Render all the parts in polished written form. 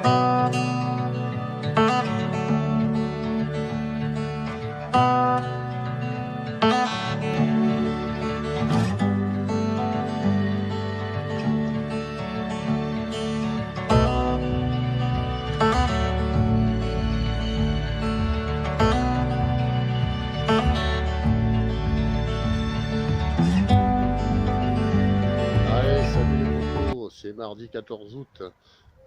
Allez, salut les bobos, c'est mardi 14 août.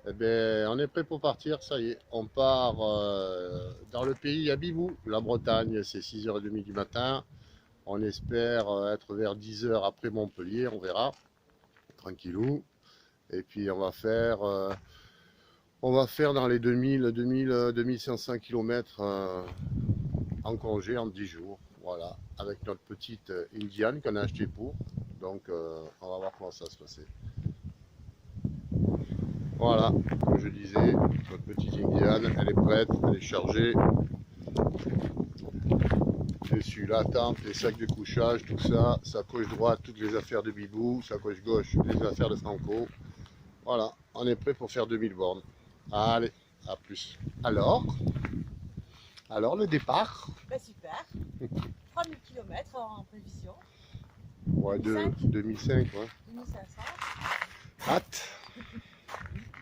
Eh bien, on est prêt pour partir, ça y est. On part dans le pays à Bibou, la Bretagne, c'est 6h30 du matin. On espère être vers 10h après Montpellier, on verra, tranquillou. Et puis on va faire dans les 2500 km en congé en 10 jours. Voilà, avec notre petite Indiane qu'on a acheté pour. Donc, on va voir comment ça va se passer. Voilà, comme je disais, notre petite Indiane, elle est prête, elle est chargée. Dessus la tente, les sacs de couchage, tout ça. Sa coche droite, toutes les affaires de Bibou. Sa coche gauche, les affaires de Franco. Voilà, on est prêt pour faire 2000 bornes. Allez, à plus. Alors le départ? Bah super. 3000 km en prévision. Ouais, 2005, ouais. 2500. Hâte.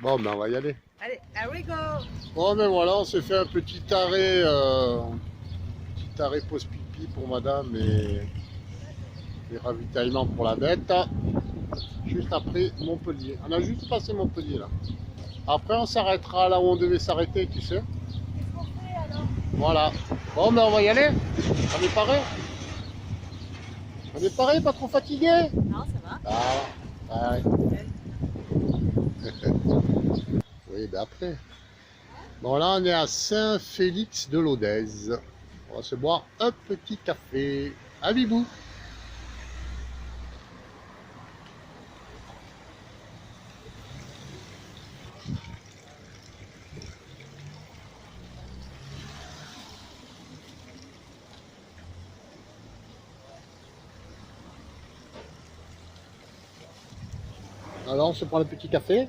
Bon, ben on va y aller. Allez, here we go. Bon, ben voilà, on s'est fait un petit arrêt pause pipi pour madame et ravitaillement pour la bête. Juste après Montpellier. On a juste passé Montpellier là. Après, on s'arrêtera là où on devait s'arrêter, tu sais. Qu'est-ce qu'on fait alors? Voilà. Bon, ben on va y aller. On est paré. On est paré, pas trop fatigué. Non, ça va. Ah, ouais. Oui, ben après. Bon, là, on est à Saint-Félix-de-Lodèze. On va se boire un petit café à Bibou. Alors, on se prend le petit café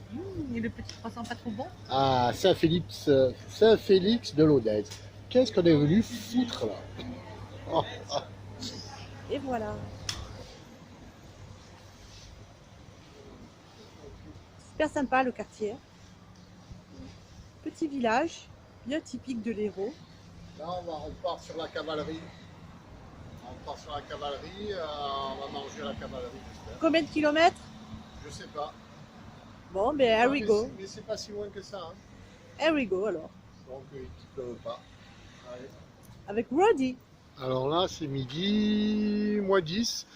Et le petit croissant pas trop bon? à Saint-Félix-de-Lodèze. Qu'est-ce qu'on est venu foutre là? Oh, oh. Et voilà. Super sympa le quartier. Petit village, bien typique de l'Hérault. Là, on part sur la cavalerie. On part sur la cavalerie, on va manger à la cavalerie, j'espère. Combien de kilomètres? Je sais pas. Bon, ben here we mais go. mais c'est pas si loin que ça. Hein. Here we go alors. Donc, il ne pleuve pas. Allez. Avec Roddy. Alors là, c'est midi, moins 10.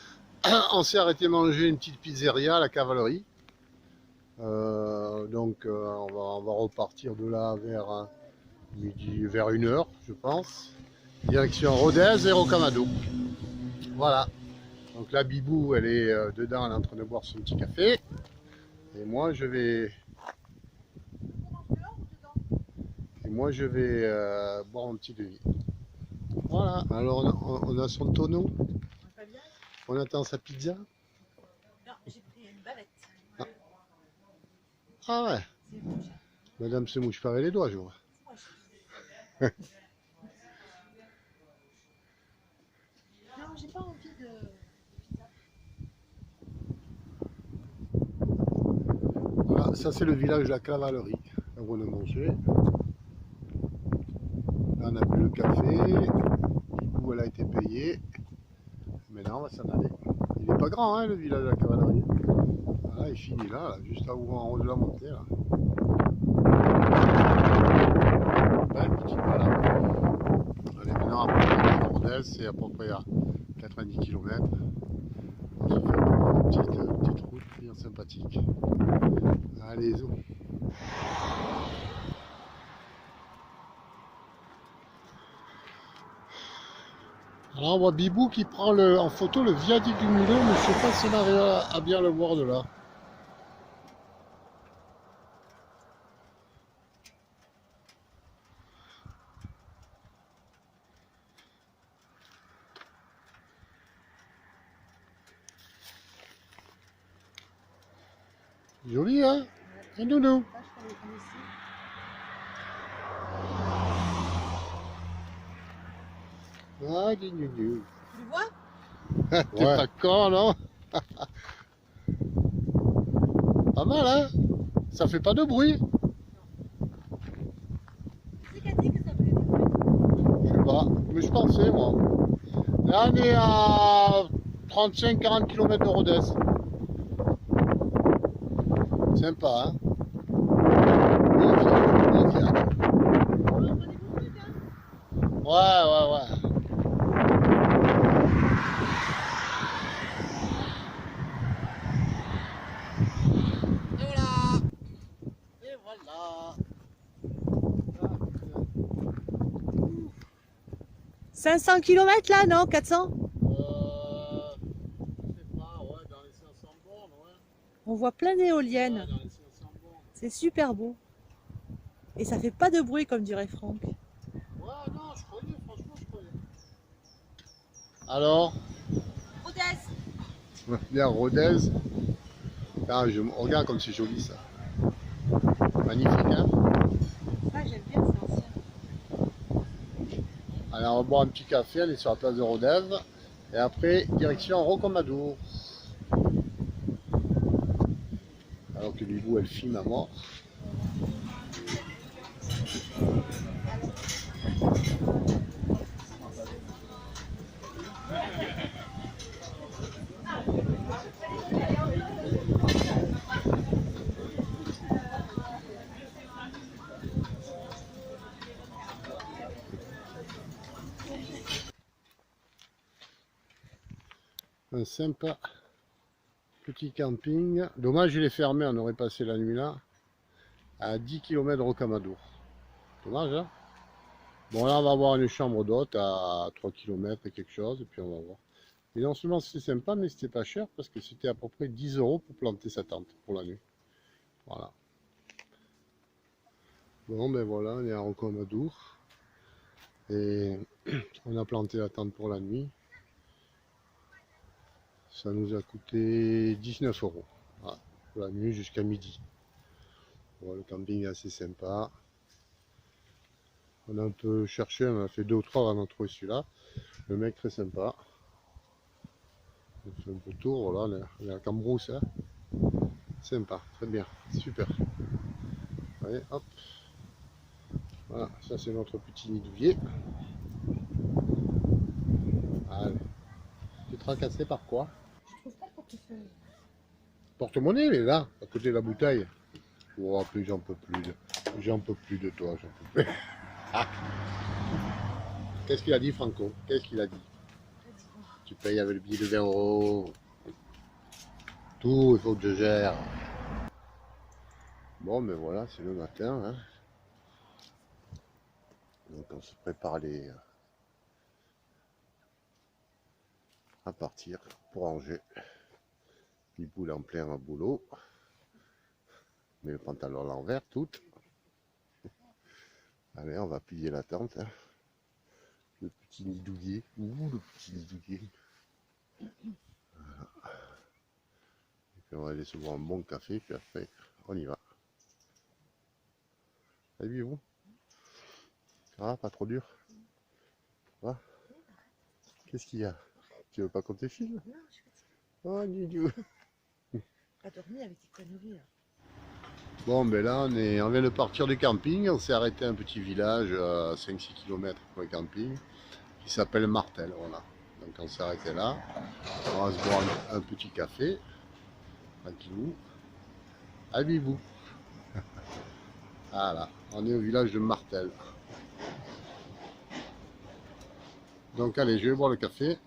On s'est arrêté manger une petite pizzeria à la cavalerie. Donc, on va repartir de là vers midi, vers 1h, je pense. Direction Rodez et Rocamadour. Voilà. Donc la Bibou, elle est dedans, elle est en train de boire son petit café. Et moi, je vais boire un petit demi. Voilà. Alors, on a son tonneau. On attend sa pizza. Non, j'ai pris une bavette. Ah ouais. C'est rouge. Madame se mouche pas les doigts, je vois. Non, j'ai pas envie de pizza. Voilà, ça c'est le village de la cavalerie. Là où on a mangé. Là, on a bu le café. Bibou, elle a été payée. Maintenant, on va s'en aller. Il n'est pas grand, hein, le village de la cavalerie. Voilà, il finit là, juste là où en haut de la montée. Là. Belle petite balade. Allez, maintenant, après la Rodez, c'est à peu près à 90 km. On se fait une petite route bien sympathique. Allez, zou. Alors on voit Bibou qui prend en photo le viaduc du Mulot, mais je ne sais pas si on arrive à bien le voir de là. Joli, hein? Un nounou. Là, je prends ici. Ah, du. Tu le vois? T'es pas con, non? Pas mal, hein? Ça fait pas de bruit. Qui c'est qui a dit que ça faisait des bruits? Je sais pas, mais je pensais, moi. Là, on est à 35-40 km de Rodez. Sympa, hein? Bien fiable, bien fiable. On entend des bons trucs, hein? Ouais. Et voilà. 500 km là, non? 400? Je sais pas, ouais, dans les 500 bornes, ouais. On voit plein Ouais, d'éoliennes. dans les 500 bornes. C'est super beau. Et ça fait pas de bruit comme dirait Franck. Ouais, non, je croyais, franchement, je croyais. Alors, Rodez! bien Rodez. Ah, regarde comme c'est joli ça. Magnifique, hein? Ah, j'aime bien, c'est ancien. Allez, on va boire un petit café, on est sur la place de Rodez. Et après, direction Rocamadour. Alors que Bibou, elle filme à mort. Un sympa petit camping. Dommage, il est fermé, on aurait passé la nuit là. À 10 km de Rocamadour. Dommage, hein? Bon, là, on va avoir une chambre d'hôte à 3 km et quelque chose, et puis on va voir. Et non seulement c'était sympa, mais c'était pas cher, parce que c'était à peu près 10 € pour planter sa tente pour la nuit. Voilà. Bon, ben voilà, on est à Rocamadour. Et on a planté la tente pour la nuit. Ça nous a coûté 19 € voilà, pour la nuit jusqu'à midi. Bon, le camping est assez sympa. On a un peu cherché, on a fait 2 ou 3 avant de trouver celui-là. Le mec très sympa. On fait un peu le tour, voilà, on est à Cambrousse. Hein. Sympa, très bien, super. Allez, hop. Voilà, ça c'est notre petit nid douillet. Allez. Tu te tracassé par quoi? Je trouve pas le portefeuille. Porte-monnaie, il est là, à côté de la bouteille. Oh, plus j'en peux plus de toi, j'en peux plus. Ah. Qu'est-ce qu'il a dit, Franco? Qu'est-ce qu'il a dit? Tu payes avec le billet de 20 €. Tout, il faut que je gère. Bon, mais voilà, c'est le matin. Hein. Donc on se prépare à partir pour Angers. Il boule en plein à boulot. Mais le pantalon à l'envers, tout. Allez, on va plier la tente. Hein. Le petit nid douillet. Ouh, le petit nid douillet. Voilà. Et puis on va aller se boire un bon café, puis après, on y va. Salut vous. Ça va, pas trop dur? Ça va? Qu'est-ce qu'il y a? Tu veux pas qu'on te filme? Non, je suis fatiguée. Oh, Nidou. Pas dormi avec tes conneries là. Bon, ben là, on vient de partir du camping. On s'est arrêté à un petit village à 5-6 km pour le camping qui s'appelle Martel. Voilà. Donc on s'est arrêté là. On va se boire un petit café. Tranquillou. Habillez-vous. Voilà. On est au village de Martel. Donc allez, je vais boire le café.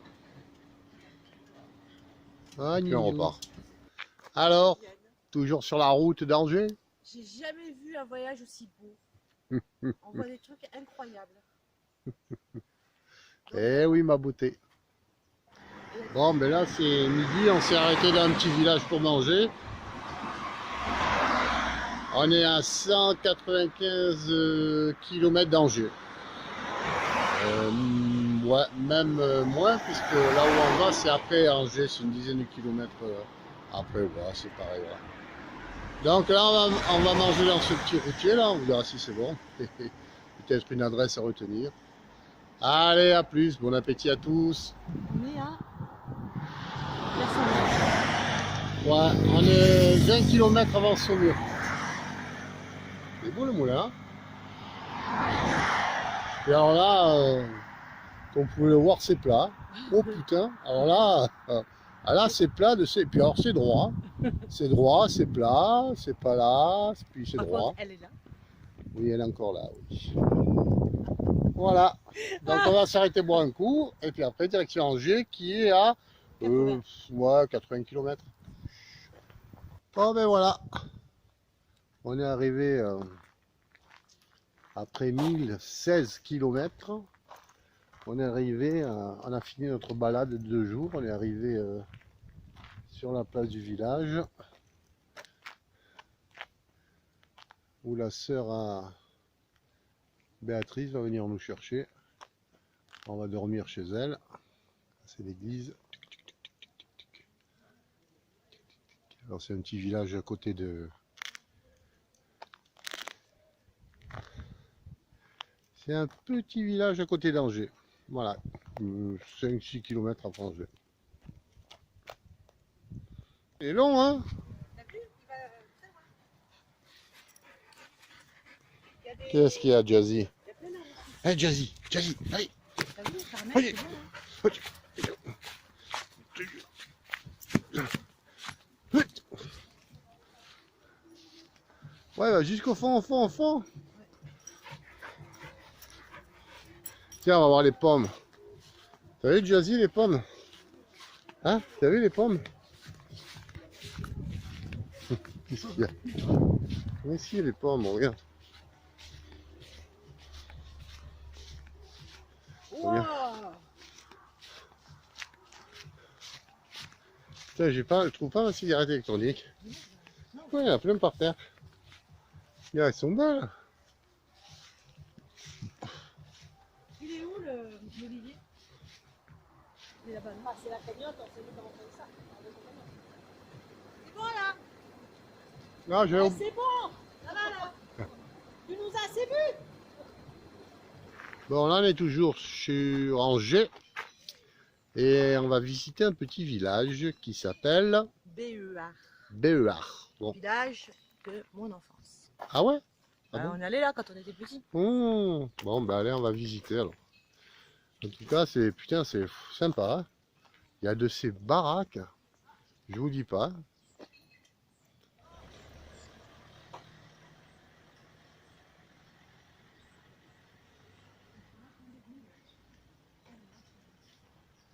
Ah, puis on repart. Alors, toujours sur la route d'Angers? J'ai jamais vu un voyage aussi beau. On voit des trucs incroyables. Eh oui, ma beauté. Bon, ben là, c'est midi. On s'est arrêté dans un petit village pour manger. On est à 195 km d'Angers. Ouais, même moins, puisque là où on va, c'est après Angers, c'est une dizaine de kilomètres après, voilà, c'est pareil. Voilà. Donc là, on va manger dans ce petit routier, là, on verra si c'est bon. Peut-être une adresse à retenir. Allez, à plus, bon appétit à tous. On est à la Saumure. Ouais, on est 20 km avant Saumur. C'est beau le moulin. Et alors là, comme vous pouvez le voir, c'est plat. Oh putain, alors là, là c'est plat de ces. Puis alors c'est droit. C'est droit, c'est plat, c'est pas là, puis c'est Par droit. contre, elle est là. Oui, elle est encore là, oui. Voilà. Donc on va s'arrêter boire un coup, et puis après direction Angers qui est à 80 km. Bon ben voilà. On est arrivé après 1016 km. On est arrivé, on a fini notre balade de 2 jours. On est arrivé sur la place du village où la sœur à Béatrice va venir nous chercher. On va dormir chez elle. C'est l'église. Alors c'est un petit village à côté de... C'est un petit village à côté d'Angers. Voilà. 5-6 km avant Angers. C'est long, hein? Qu'est-ce qu'il y a, Jazzy? Hey, Jazzy, Jazzy, allez! Allez! Ouais, bah, jusqu'au fond, au fond, au fond. Tiens, on va voir les pommes. T'as vu, Jazzy, les pommes? Hein? T'as vu les pommes? Qu'est-ce qu'il y a? Ici, les pommes, regarde. Wow. Putain, je trouve pas ma cigarette électronique. Ouais, il y en a plein par terre. Regarde, elles sont belles. Il est où l'olivier? Il est là-bas. Ah, c'est la cagnotte, on sait comment faire ça. C'est bon là? Non, j'ai... Ah, c'est bon! Ça va là? Tu nous as assez bu? Bon, là, on est toujours sur Angers. Et on va visiter un petit village qui s'appelle Béhuard. Béhuard. Bon. Village de mon enfance. Ah ouais? Ah Bah, bon? on allait là quand on était petits. Bon, ben allez, on va visiter alors. En tout cas, c'est putain, c'est sympa. Hein, il y a de ces baraques, je vous dis pas.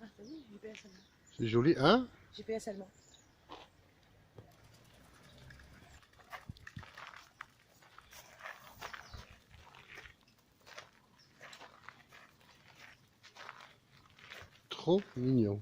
Ah, t'as vu, GPS allemand. C'est joli, hein? GPS allemand. Trop mignon.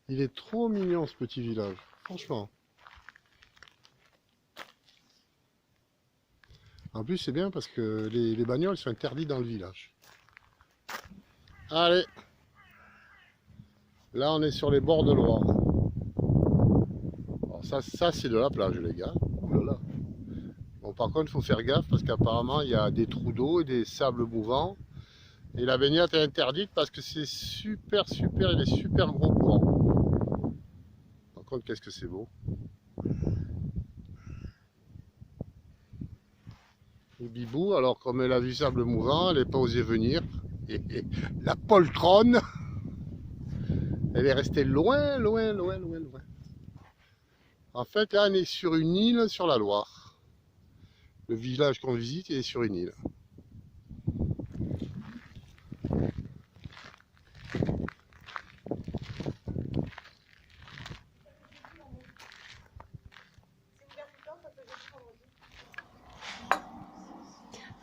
Il est trop mignon ce petit village, franchement. En plus, c'est bien parce que les bagnoles sont interdites dans le village. Allez, là on est sur les bords de Loire. Alors ça c'est de la plage, les gars. Ouh là là. Bon, par contre, il faut faire gaffe parce qu'apparemment il y a des trous d'eau et des sables mouvants. Et la baignade est interdite parce que c'est super, il est super gros courant. Par contre, qu'est-ce que c'est beau. Et Bibou, alors comme elle a vu sable mouvant, elle n'est pas osée venir. Et la poltronne, elle est restée loin, loin, loin, loin, loin. En fait, là, on est sur une île sur la Loire. Le village qu'on visite est sur une île.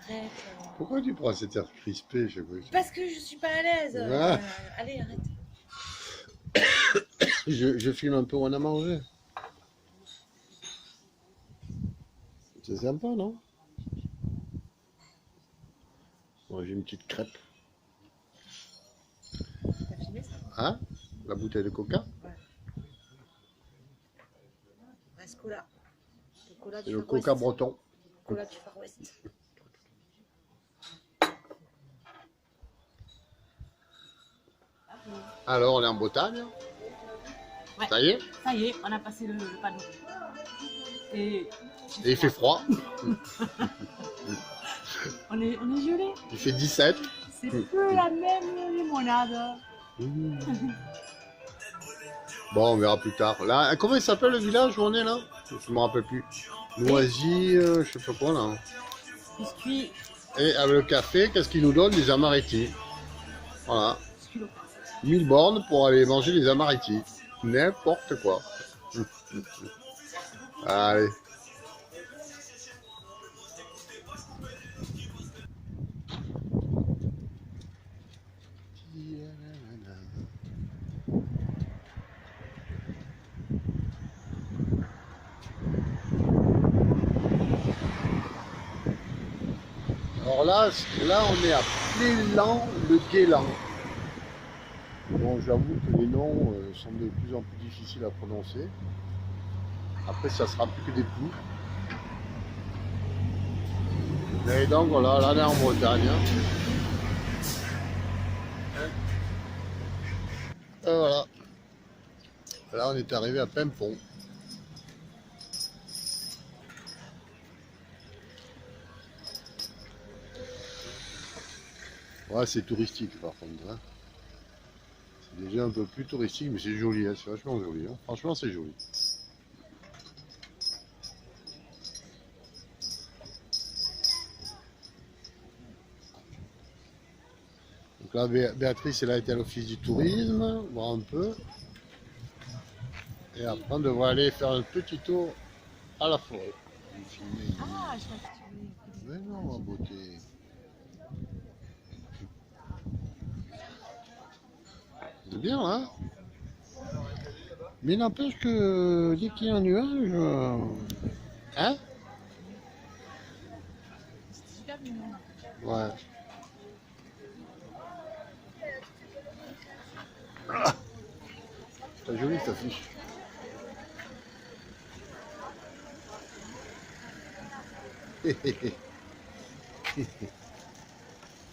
Arrête. Pourquoi tu prends cet air crispé chez vous? Parce que je suis pas à l'aise. Ah. Allez, arrête. Je filme un peu où on a mangé. C'est sympa, non? J'ai une petite crêpe. T'as filmé ça? Hein? La bouteille de coca? Ouais. Reste cola. Le cola C'est du le Far coca West. breton. Cola du Far West. Alors, on est en Bretagne. Ouais. Ça y est? Ça y est, on a passé le panneau. Et Et il fait froid. on est gelé. Il fait 17. C'est plus la même limonade. Bon, on verra plus tard. Là, comment il s'appelle le village où on est là? Je me rappelle plus. Noisy, je sais pas quoi là. Biscuit. Et avec le café, qu'est-ce qu'il nous donne? Des amaritis. Voilà. 1000 bornes pour aller manger des amaritis. N'importe quoi. Allez. Alors là, on est à Plélan le Guélan. Bon, j'avoue que les noms sont de plus en plus difficiles à prononcer. Après, ça sera plus que des poux. Mais donc voilà, là on est en Bretagne. Et voilà. Là on est arrivé à Pimpon. Ouais, c'est touristique par contre. Hein. C'est déjà un peu plus touristique, mais c'est joli, hein. C'est vachement joli. Hein. Franchement, c'est joli. Donc là, Béatrice, elle a été à l'office du tourisme, voir un peu. Et après, on devrait aller faire un petit tour à la forêt. Ah, je crois que tu voulais. Mais non, ma beauté. C'est bien, hein? Mais n'empêche que dès qu'il y a un nuage... Hein? C'est super mignon. Ouais. C'est joli cette affiche.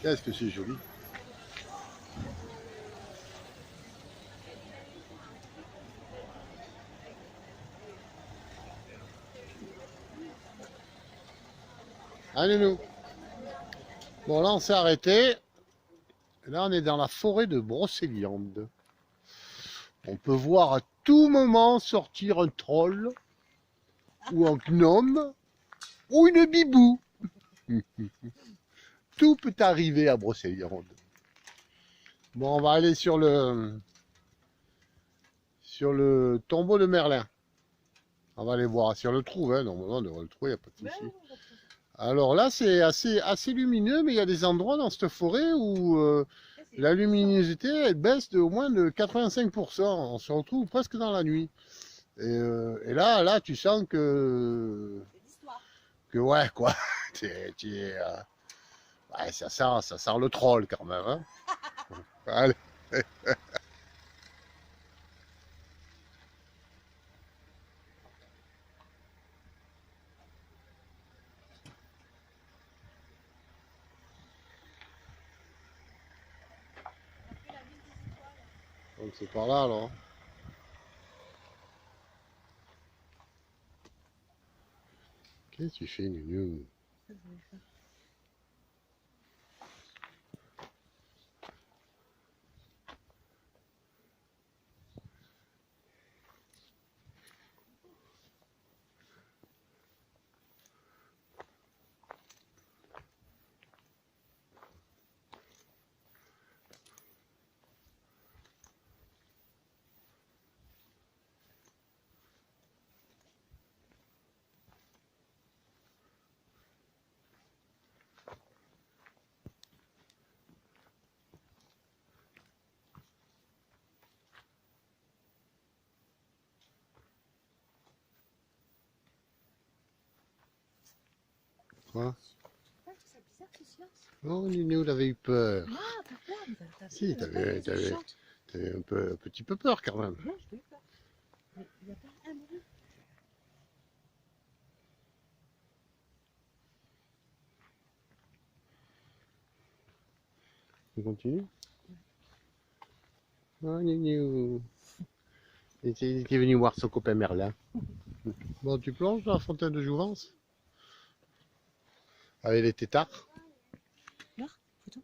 Qu'est-ce que c'est joli. Allez nous. Bon là on s'est arrêté. Là on est dans la forêt de Brocéliande. On peut voir à tout moment sortir un troll ou un gnome ou une bibou. Tout peut arriver à Brocéliande. Bon, on va aller sur le tombeau de Merlin. On va aller voir si on le trouve. Hein. Normalement, on devrait le trouver, il n'y a pas de souci. Alors là, c'est assez lumineux, mais il y a des endroits dans cette forêt où la luminosité elle baisse de au moins de 85%. On se retrouve presque dans la nuit. Et là, tu sens que ouais, quoi. Ouais, ça sent le troll quand même. Hein. Allez. Donc c'est par là alors. Qu'est-ce que tu fais, Nounou? Quoi? C'est bizarre le silence. Oh, Ninou, t'avais eu peur. Ah, pourquoi? Si, t'avais un petit peu peur quand même. Non, je n'ai eu peur. Mais il n'y a pas un bruit. On continue? Oh, Ninou. Il était venu voir son copain Merlin. Bon, tu plonges dans la fontaine de Jouvence? Avec les têtards? Voir, photo.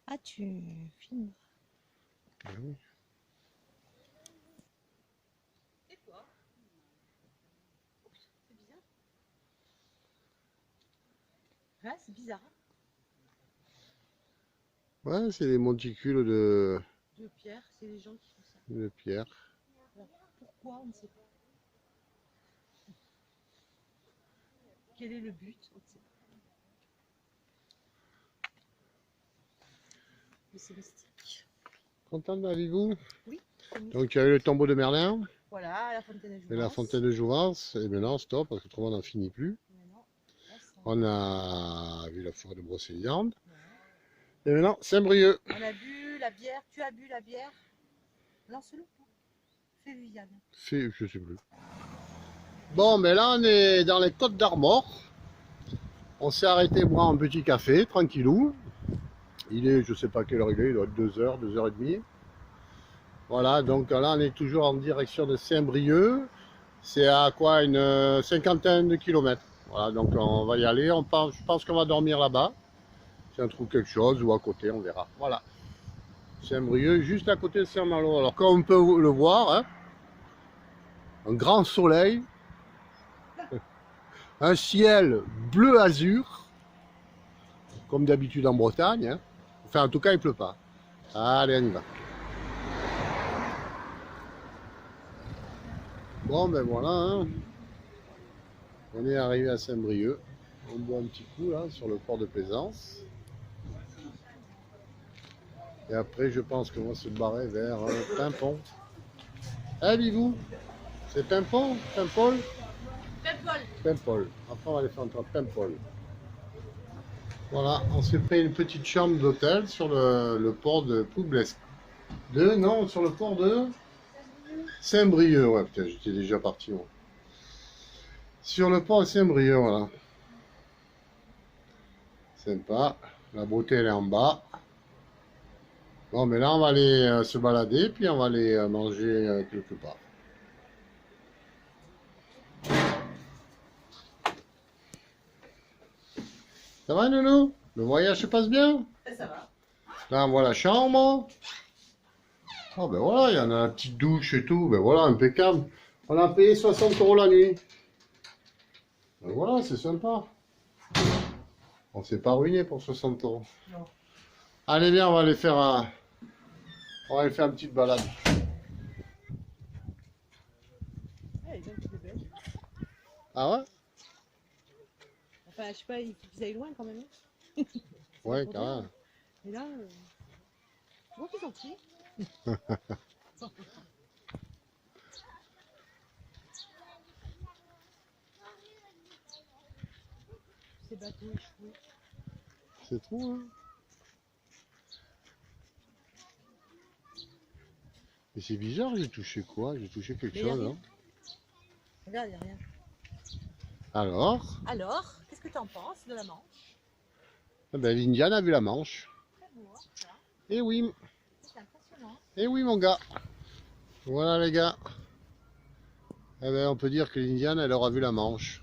Ah, tu filmes. Ah oui. C'est quoi? C'est bizarre. Ouais, c'est bizarre. Ouais, c'est les monticules de Pierre, c'est les gens qui font ça. pierre. Alors, pourquoi, on ne sait pas. Quel est le but? On ne sait pas. Mais c'est mystique. Content de la vie, vous? Oui. Donc, il y avait le tombeau de Merlin Voilà, la fontaine de Jouvence. et la fontaine de Jouvence. Et maintenant, stop, parce que autrement, on n'en finit plus. Maintenant, là, On a vu la forêt de Brocéliande. Et maintenant, Saint-Brieuc. on a bu la bière. Tu as bu la bière? Lance-le. Fais Viviane. Je sais plus. Bon, mais là, on est dans les Côtes d'Armor. On s'est arrêté boire un petit café, tranquillou. Il est, je sais pas quelle heure il est, il doit être 2h, 2h30. Voilà, donc là, on est toujours en direction de Saint-Brieuc. C'est à quoi, une cinquantaine de kilomètres. Voilà, donc on va y aller. Je pense qu'on va dormir là-bas. Si on trouve quelque chose ou à côté, on verra. Voilà. Saint-Brieuc, juste à côté de Saint-Malo. Alors, comme on peut le voir, hein, un grand soleil, un ciel bleu azur, comme d'habitude en Bretagne. Hein. Enfin, en tout cas, il pleut pas. Allez, on y va. Bon, ben voilà. Hein. On est arrivé à Saint-Brieuc. On boit un petit coup là sur le port de Plaisance. Et après, je pense qu'on va se barrer vers Paimpont. Eh, Bibou, c'est Paimpont, Paimpol? Paimpol. Paimpol. Après, on va aller faire un tour à Paimpol. Voilà, on s'est pris une petite chambre d'hôtel sur le port de Poublesque. Non, sur le port de Saint-Brieuc. Ouais, putain, j'étais déjà parti. Moi. Sur le port de Saint-Brieuc, voilà. Sympa. La beauté, elle est en bas. Bon, mais là, on va aller se balader, puis on va aller manger quelque part. Ça va, Nounou? Le voyage se passe bien? Ça va. Là, on voit la chambre. Oh, ben voilà, il y en a une petite douche et tout. Ben voilà, impeccable. On a payé 60 € la nuit. Ben voilà, c'est sympa. On s'est pas ruiné pour 60 €. Non. Allez, viens, on va aller faire une petite balade. Ah ouais? Enfin, je sais pas, il faut qu'ils aillent loin quand même. Ouais, quand même. Et là, je vois qu'ils sont petits. Ces bateaux échoués. C'est tout, hein? Mais c'est bizarre, j'ai touché quoi? J'ai touché quelque chose, hein? Regarde, il n'y a rien. Alors, qu'est-ce que tu en penses de la Manche? eh ben, l'Indiane a vu la Manche. Très beau, hein, ça. Eh oui, C'est impressionnant. eh oui, mon gars. Voilà, les gars. Eh ben, on peut dire que l'Indiane, elle aura vu la Manche.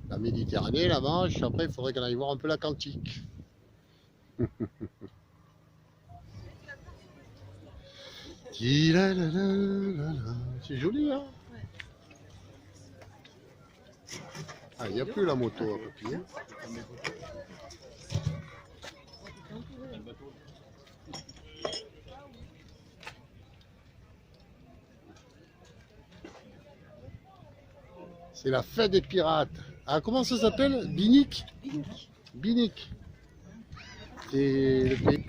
La Méditerranée, la Manche. Après, il faudrait qu'on aille voir un peu l'Atlantique. C'est joli, hein? Ah, il n'y a plus la moto à papier. C'est la fête des pirates. Ah, comment ça s'appelle? Binic? Binic. C'est le pays.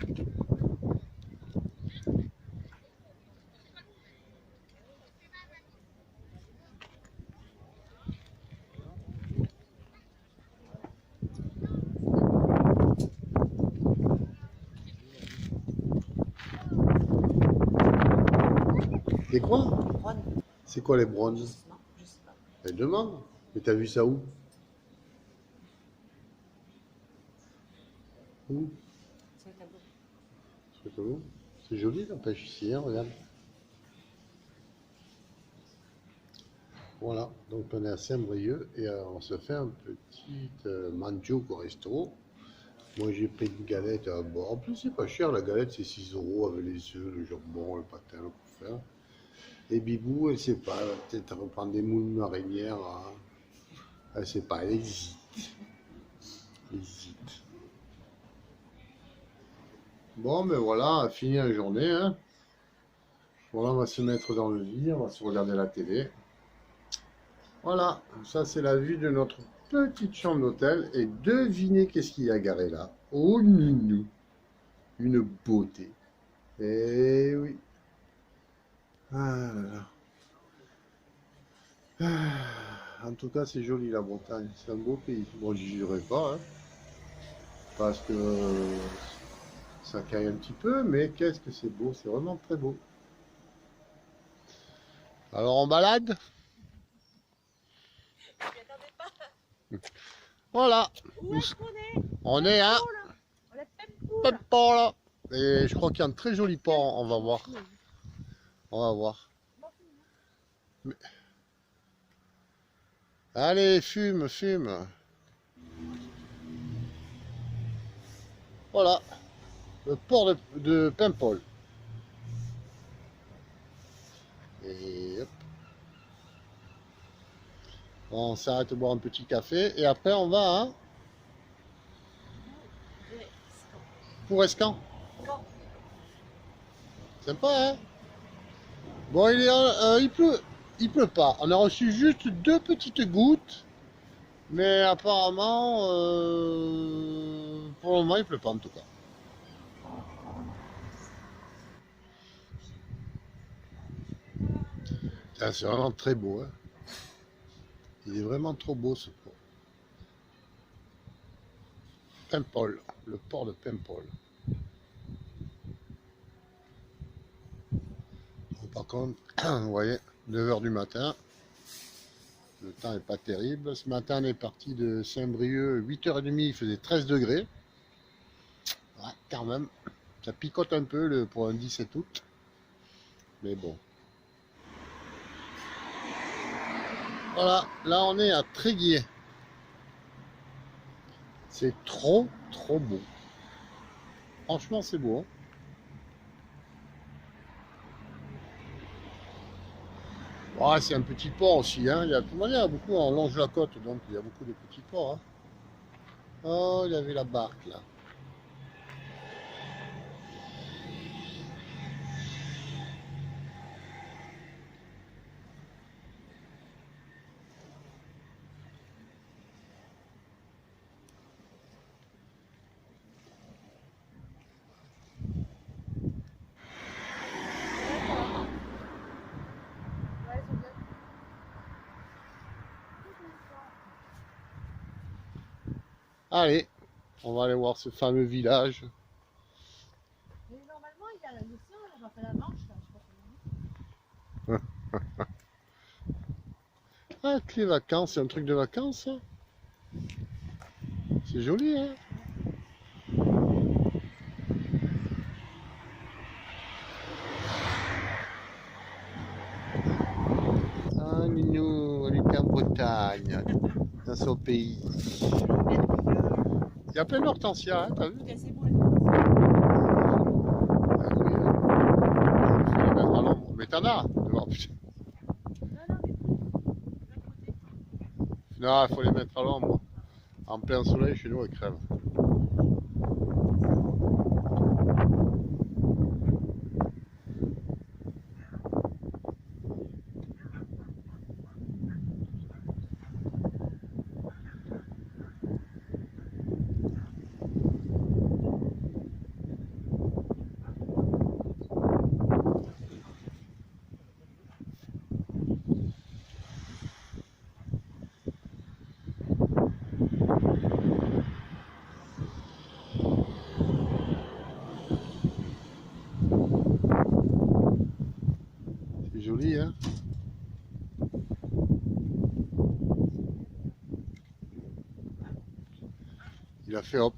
Et quoi? Brown. C'est quoi les browns? Non, je sais pas. Elle demande. Mais t'as vu ça où? Où? C'est le tableau. C'est où? C'est joli la pêche ici, hein, regarde. Voilà, donc on est à Saint-Brieuc et on se fait un petit mangiu au resto. Moi j'ai pris une galette, bon, en plus c'est pas cher la galette, c'est 6 euros avec les œufs, le jambon, le patin, le faire. Et Bibou, elle sait pas, elle va peut-être reprendre des moules marinières, hein. Elle sait pas, elle hésite. Elle hésite. Bon, mais voilà, fini la journée, hein. Voilà, on va se mettre dans le lit, on va se regarder la télé. Voilà, ça c'est la vue de notre petite chambre d'hôtel. Et devinez qu'est-ce qu'il y a garé là. Oh, nounou, une beauté. Eh oui. Ah là là. En tout cas, c'est joli la Bretagne. C'est un beau pays. Bon, j'y jurerai pas, hein, parce que ça caille un petit peu, mais qu'est-ce que c'est beau. C'est vraiment très beau. Alors, on balade? Je m'y attendais pas. Voilà. Où est-ce qu'on est? On est à On est Pempoul. Port là. Et je crois qu'il y a un très joli port. On va voir. On va voir. Mais... Allez, fume, fume. Voilà. Le port de Paimpol. Et hop. On s'arrête de boire un petit café. Et après, on va à Pourescan. Sympa, hein? Bon, il pleut pas. On a reçu juste 2 petites gouttes. Mais apparemment, pour le moment, il pleut pas en tout cas. Ah, c'est vraiment très beau, hein? Il est vraiment trop beau ce port. Paimpol, le port de Paimpol. Bon, par contre, vous voyez, 9 h du matin, le temps n'est pas terrible. Ce matin, on est parti de Saint-Brieuc, 8h30, il faisait 13 degrés. Ouais, quand même, ça picote un peu pour un 17 août. Mais bon. Voilà, là on est à Tréguier. C'est trop beau. Franchement, c'est beau, hein. Ouais, c'est un petit port aussi, hein. Il y a beaucoup, on longe la côte, donc il y a beaucoup de petits ports, hein. Oh, il y avait la barque là. Allez, on va aller voir ce fameux village. Mais normalement, il y a l'océan, on va faire la Manche, là, je crois. Ah, que les vacances, c'est un truc de vacances, ça. C'est joli, hein. Ah, Minou, on est en Bretagne, dans son pays. Il y a plein d'hortensias, hein, t'as vu? C'est beau, les Ah oui, hein. Faut les mettre à l'ombre. Mais t'en as dehors, putain. Non, mais d'un côté. Non, il faut les mettre à l'ombre. En plein soleil, chez nous, elles crèvent. joli, hein. Il a fait hop.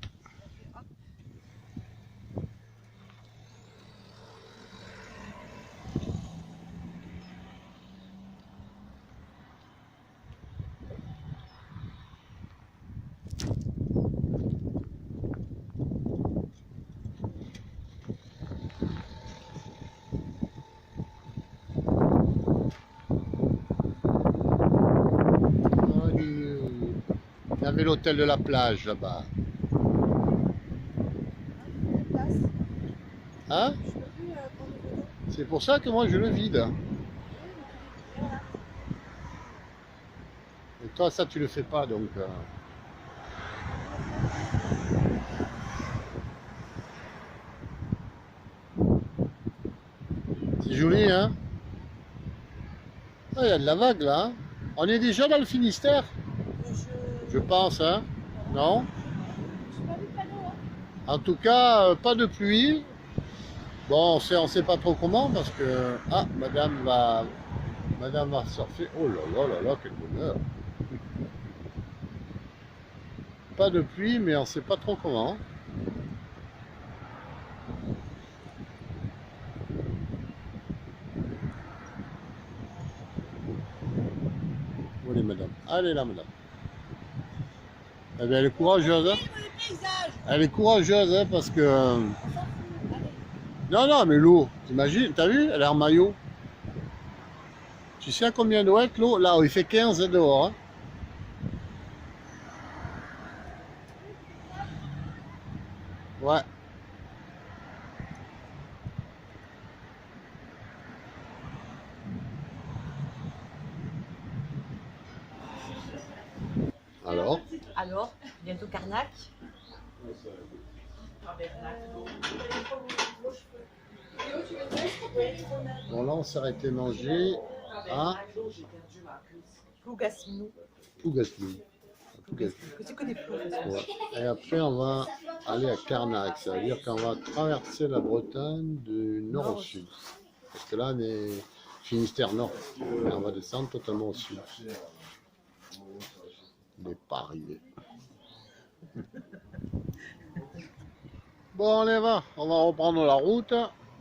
Il y avait l'hôtel de la plage là-bas. Hein? C'est pour ça que moi je le vide. Et toi ça tu le fais pas donc. C'est joli hein? Ah, il y a de la vague là. Hein. On est déjà dans le Finistère? Je pense hein? Non? En tout cas, pas de pluie. Bon, on sait pas trop comment parce que ah, madame va surfer. Oh là là là là, quel bonheur! Pas de pluie, mais on sait pas trop comment. Allez, madame. Allez là, madame. Eh bien, elle est courageuse. Hein. Elle est courageuse hein, parce que. Non, non, mais l'eau, t'imagines, t'as vu? Elle est en maillot. Tu sais à combien doit être l'eau? Là, il fait 15 dehors. Hein. Ouais. Alors, bientôt Carnac. Bon, là, on s'est arrêté manger à Plougasnou. Plougasnou. C'est que des plots. Ouais. Et après, on va aller à Carnac. Ça veut dire qu'on va traverser la Bretagne du nord au sud. Parce que là, on est Finistère Nord. Et on va descendre totalement au sud. On n'est pas arrivé. Bon, on y va. On va reprendre la route.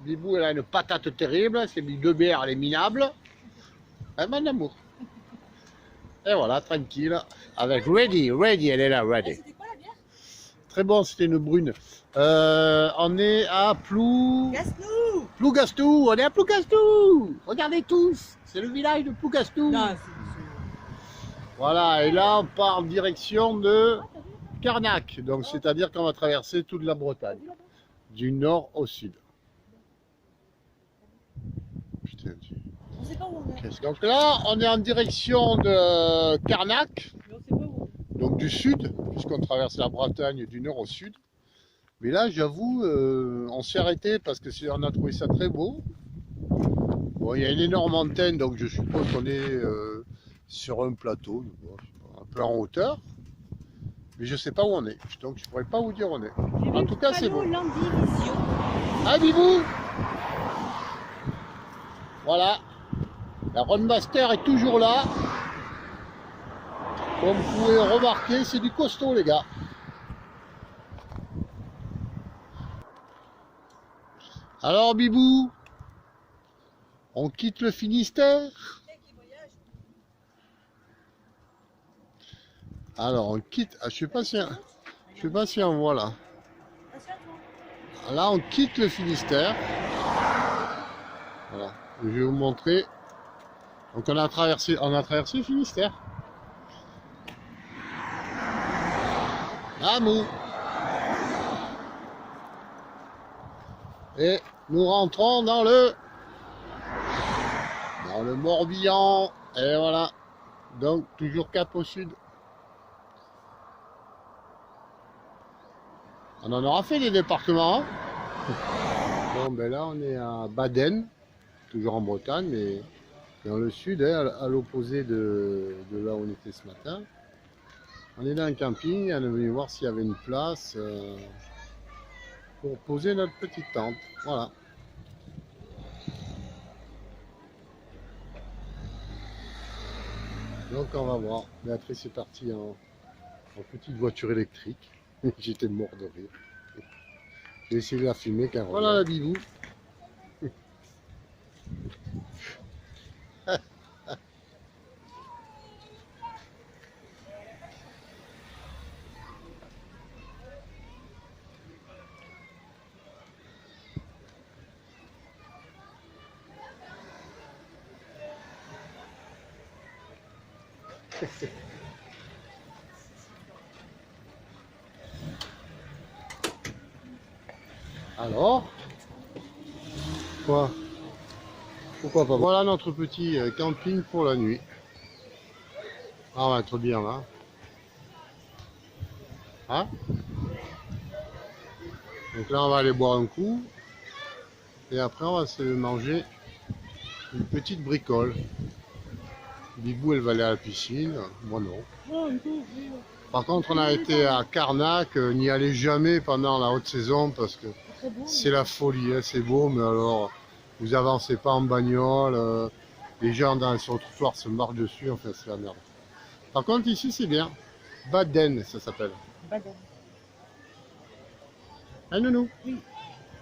Bibou, elle a une patate terrible. C'est mis 2 bières, elle est minable. Eh ben, amour. Et voilà, tranquille. Avec Ready, elle est là, Ready. C'était quoi la bière? Très bon, c'était une brune. On est à Gastou. Plougastou, on est à Plougastou. Regardez tous, c'est le village de Plougastou. Voilà, et là on part en direction de Carnac. Donc c'est-à-dire qu'on va traverser toute la Bretagne, du nord au sud. Putain, On sait pas où on est. donc là, on est en direction de Carnac, Mais on sait pas où. donc du sud, puisqu'on traverse la Bretagne du nord au sud. Mais là, j'avoue, on s'est arrêté parce que on a trouvé ça très beau. Bon, il y a une énorme antenne, donc je suppose qu'on est sur un plateau, un peu en hauteur. Mais je ne sais pas où on est, donc je ne pourrais pas vous dire où on est. En tout cas, c'est beau. Ah, Bibou! Voilà. La Roadmaster est toujours là. Comme vous pouvez remarquer, c'est du costaud, les gars. Alors, Bibou, on quitte le Finistère. Alors, on quitte. Ah, je sais pas si on voit là. Là, on quitte le Finistère. Voilà. Je vais vous montrer. Donc, on a traversé le Finistère. Amou. Et nous rentrons dans le Morbihan. Et voilà. Donc, toujours cap au sud. On en aura fait des départements. Hein. Bon, ben là, on est à Baden, toujours en Bretagne, mais dans le sud, hein, à l'opposé de là où on était ce matin. On est dans un camping, on est venu voir s'il y avait une place pour poser notre petite tente. Voilà. Donc on va voir. Béatrice est partie en petite voiture électrique. J'étais mort de rire. J'ai essayé de la filmer car voilà la bibou. Alors, quoi? Pourquoi pas? Voilà notre petit camping pour la nuit. Ah, on va être bien là. Hein? Donc là, on va aller boire un coup. Et après, on va se manger une petite bricole. Bibou, elle va aller à la piscine. Moi, non. Par contre, on a été à Carnac. N'y allez jamais pendant la haute saison parce que c'est la folie. Hein, c'est beau, mais alors, vous avancez pas en bagnole. Les gens sur le trottoir se marchent dessus. Enfin, c'est la merde. Par contre, ici, c'est bien. Baden, ça s'appelle. Baden. Ah, nounou. Oui.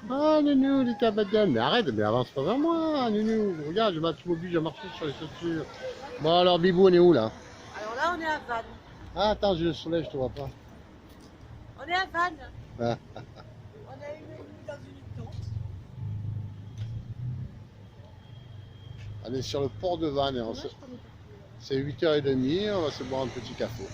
Ah, nounou, il était à Baden. Mais arrête, mais avance pas vers moi, nounou. Regarde, tu m'obliges à marcher sur les chaussures. Bon, alors, Bibou, on est où, là? Alors là, on est à Vannes. Ah, attends, j'ai le soleil, je te vois pas. On est à Vannes. Ah. On a une nuit dans une tente. On est sur le port de Vannes. C'est 8h30, on va se boire un petit café. De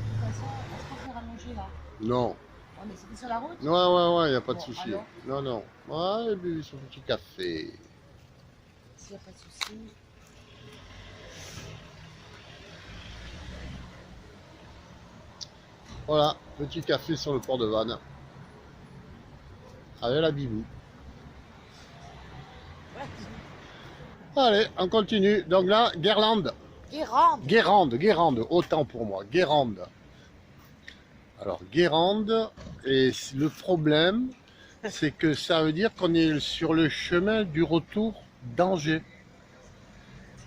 toute façon, est-ce qu'on s'est rallongé là? Non. On est c'était sur la route? Ouais, y a pas de Bon, souci. alors Non, non. Ouais, et puis son petit café. S'il n'y a pas de souci. Voilà, petit café sur le port de Vannes. Avec la Bibou. Ouais. Allez, on continue. Donc là, Guérande. Guérande, autant pour moi. Guérande. Alors, Guérande, et le problème, c'est que ça veut dire qu'on est sur le chemin du retour d'Angers.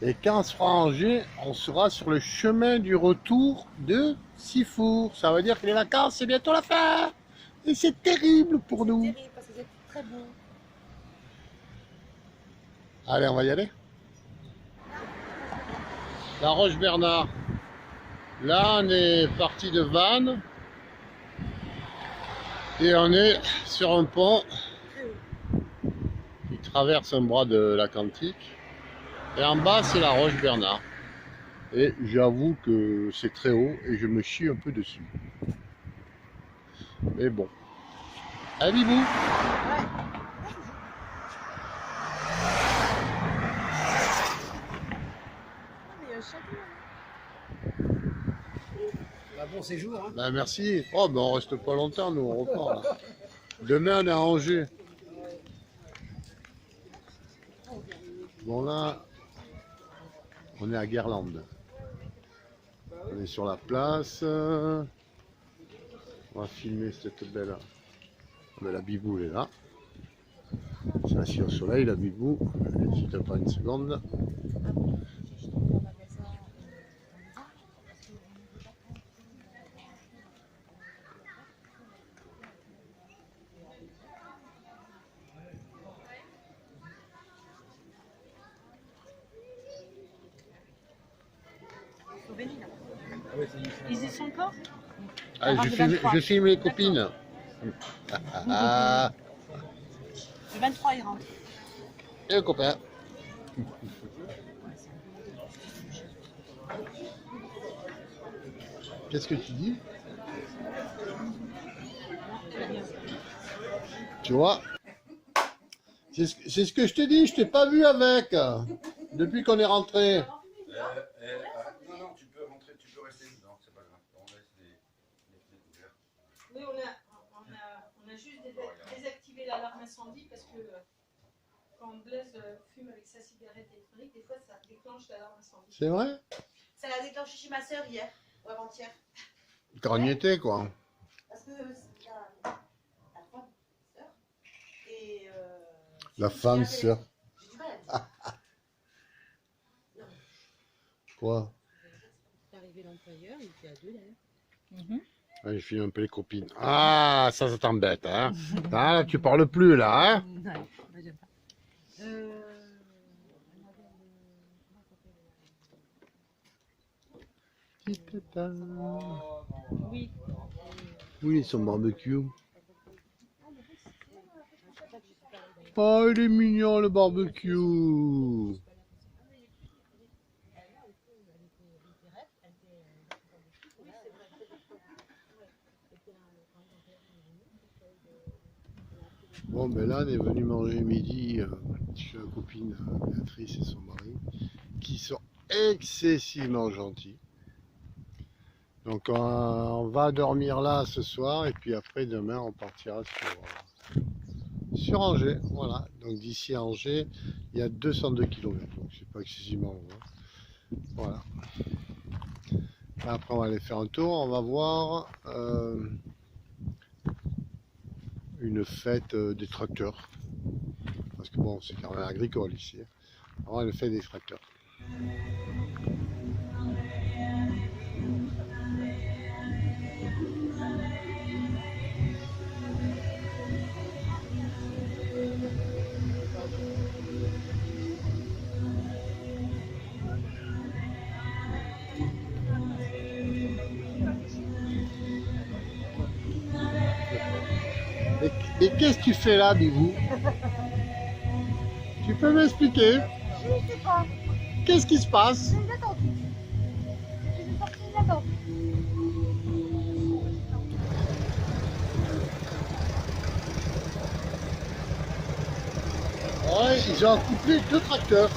Et quand on sera à Angers, on sera sur le chemin du retour de Sifour. Ça veut dire que les vacances, c'est bientôt la fin. Et c'est terrible pour nous. C'est terrible parce que c'est très beau. Allez, on va y aller. La Roche-Bernard. Là, on est parti de Vannes. Et on est sur un pont qui traverse un bras de l'Atlantique. Et en bas, c'est la Roche-Bernard. Et j'avoue que c'est très haut et je me chie un peu dessus. Mais bon. Allez, Bibou. Ouais. Mais Bon séjour. Hein. Ben, merci. Oh, ben on reste pas longtemps, nous, on repart. Là. Demain, on est à Angers. Bon, là, on est à Guerlande. On est sur la place. On va filmer cette belle. Mais la Bibou, elle est là. C'est assis au soleil, la Bibou. Si t'as pas une seconde. ils y sont encore? Ah, je filme les copines. Ah, Le 23, ils rentrent. et le copain. Qu'est-ce que tu dis? Tu vois? C'est ce que je te dis, je t'ai pas vu avec. Depuis qu'on est rentré. Non, tu peux rentrer, tu peux rester dedans, c'est pas grave. On laisse les fenêtres ouvertes. Oui, on a juste désactivé l'alarme incendie parce que quand Blaise fume avec sa cigarette électronique, des fois ça déclenche l'alarme incendie. C'est vrai? Ça l'a déclenché chez ma soeur hier, ou avant-hier. Quand on y était, quoi. Parce que la et La femme sœur. j'ai du mal à dire. Quoi? C'est arrivé l'employeur, il était à 2 lèvres. Je filme un peu les copines. Ah, ça t'embête, hein? Ah, là, tu parles plus, là, hein? Ouais, moi j'aime pas. Oui. Oui, son barbecue. Oh, il est mignon, le barbecue. Bon, ben là, on est venu manger midi chez la copine Béatrice et son mari, qui sont excessivement gentils. Donc, on va dormir là ce soir, et puis après, demain, on partira sur Angers. Voilà. Donc, d'ici à Angers, il y a 202 km. Donc, c'est pas excessivement loin. Voilà. Après, on va aller faire un tour. On va voir une fête des tracteurs. Parce que bon, c'est quand même agricole ici. On va une fête des tracteurs. Et qu'est-ce que tu fais là, Bibou? Tu peux m'expliquer? Je ne sais pas. Qu'est-ce qui se passe? Je suis détendue. Je suis sortie de la dent. Ouais, ils ont couplé 2 tracteurs.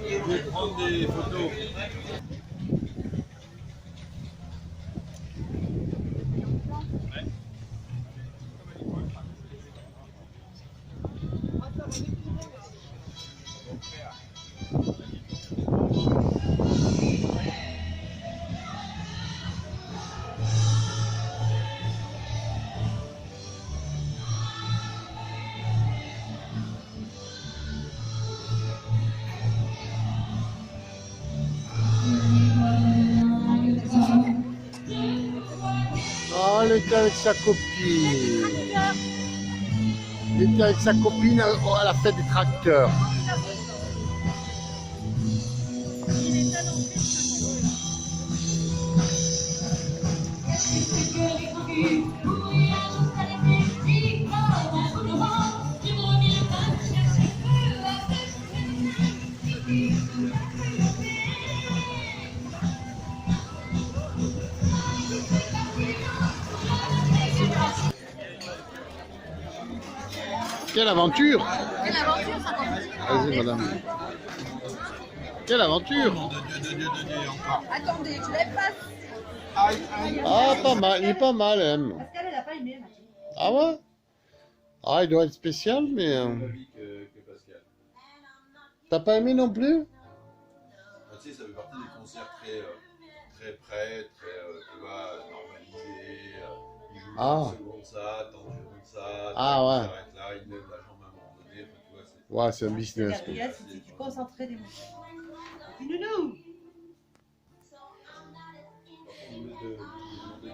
Je vais prendre des photos. Oh, il était avec sa copine. Il était avec sa copine à la fête des tracteurs. Quelle aventure! Quelle aventure ça continue. Vas-y, madame. Quelle aventure! De Dieu, encore. Attendez, je les passe. Ah, pas mal, il est pas mal, hein. Pascal, elle a pas aimé. Ah ouais? Ah, il doit être spécial, mais... Même avis que Pascal. T'as pas aimé non plus? Ah, tu sais, ça fait partie des concerts très prêts, tu vois, normalisés. Ils jouent Ah. 30 secondes de ça, 30 secondes de ça. Ah, ouais. Ils s'arrêtent là, ils lèvent la jambe à un moment donné. Enfin, tu vois, c'est... Ouais, c'est un business. quoi. Gabriel, c'était du concentré d'émotion. Nounou!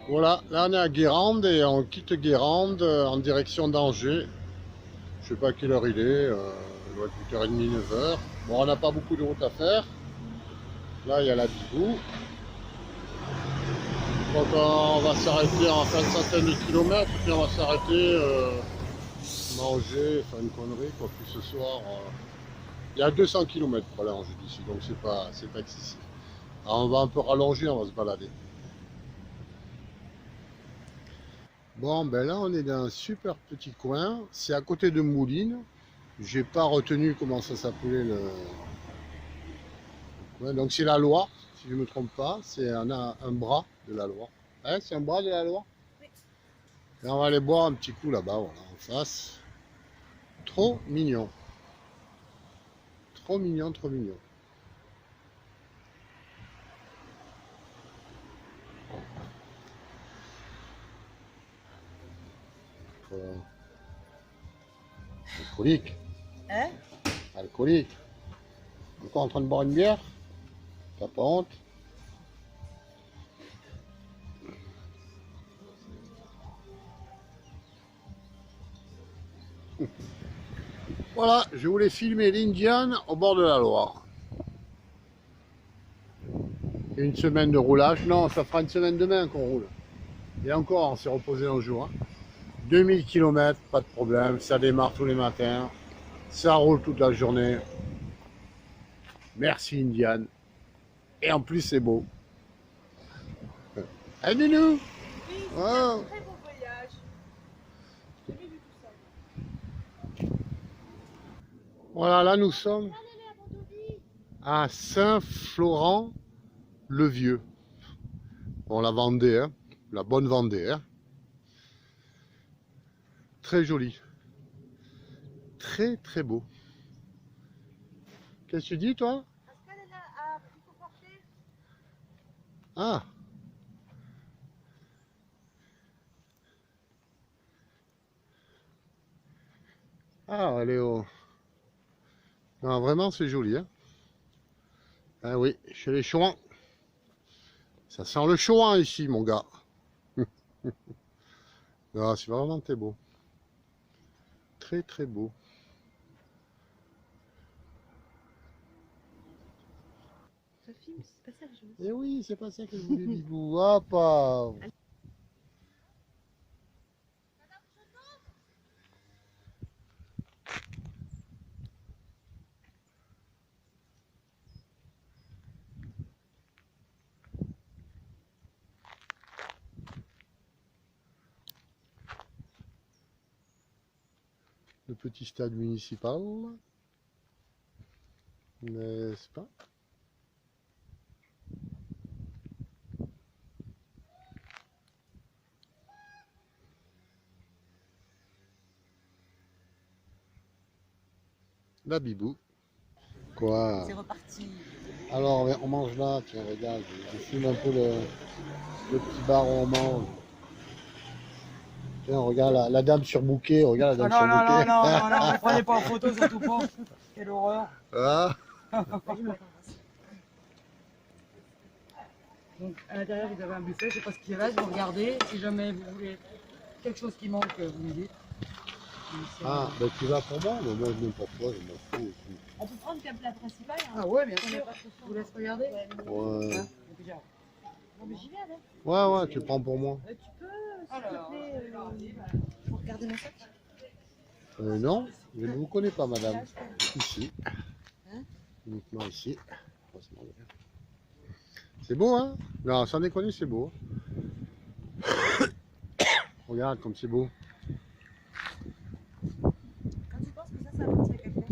Voilà, là on est à Guérande et on quitte Guérande en direction d'Angers. Je sais pas à quelle heure il est, il doit être 8h30, 9h. Bon, on n'a pas beaucoup de route à faire. Là, il y a la Bibou. Donc on va s'arrêter en fin de centaine de kilomètres, puis on va s'arrêter, manger, faire une connerie, quoi. Puis ce soir, il y a 200 km pour aller à Angers d'ici, donc c'est pas excessif. Alors on va un peu rallonger, on va se balader. Bon, ben là, on est dans un super petit coin. C'est à côté de Moulines. J'ai pas retenu comment ça s'appelait le coin. Donc c'est la Loire, si je ne me trompe pas. C'est un bras de la Loire. Hein, c'est un bras de la Loire? Oui. Et on va aller boire un petit coup là-bas, voilà, en face. Trop mignon. Trop mignon, trop mignon. Alcoolique. Hein? Alcoolique. Encore en train de boire une bière? T'as pas honte? Voilà, je voulais filmer l'Indian au bord de la Loire. Une semaine de roulage. Non, ça fera une semaine demain qu'on roule. Et encore, on s'est reposé un jour. Hein. 2000 km, pas de problème. Ça démarre tous les matins. Ça roule toute la journée. Merci Indian. Et en plus, c'est beau. Hey, Nounou! Oui, c'est Oh. un très beau voyage. J'ai jamais vu tout ça. Voilà, là nous sommes à Saint-Florent-le-Vieux. Bon, la Vendée, hein, la bonne Vendée. Hein. Très joli. Très très beau. Qu'est-ce que tu dis toi? Pascal, elle a pris pour porter. Ah! Ah, elle est au... Non, vraiment c'est joli. Hein. Ah oui, chez les Chouans. Ça sent le Chouan ici, mon gars. Ah, c'est vraiment très beau. Très très beau. Ça filme, c'est pas ça que je veux. Eh oui, c'est pas ça que je voulais, Bibou. Ah, pas. Le petit stade municipal, n'est-ce pas? La Bibou. Quoi? C'est reparti. Alors, on mange là, tiens, regarde, je filme un peu le petit bar où on mange. Tiens, regarde la dame surbookée, regarde la dame surbookée. Non, ne prenez pas en photo, surtout pas. Quelle horreur. Ah, Donc, à l'intérieur, vous avez un buffet, je sais pas ce qui reste, vous regardez. Si jamais vous voulez quelque chose qui manque, vous me dites. ah, ben tu vas pour moi, mais moi n'importe quoi, je m'en fous. On peut prendre qu'un plat principal. Hein. Ah ouais, bien On sûr. n'a pas trop Je faim. vous laisse regarder. Ouais, Hein, et déjà. Non, mais j'y vais, là. ouais, tu prends pour moi. Tu peux, s'il Alors, te plaît, pour regarder mon sac? Non, je ne vous connais pas, madame. Ici. Hein? Uniquement ici. C'est beau, hein? Non, sans déconner, c'est beau. Regarde comme c'est beau. Quand tu penses que ça appartient à quelqu'un?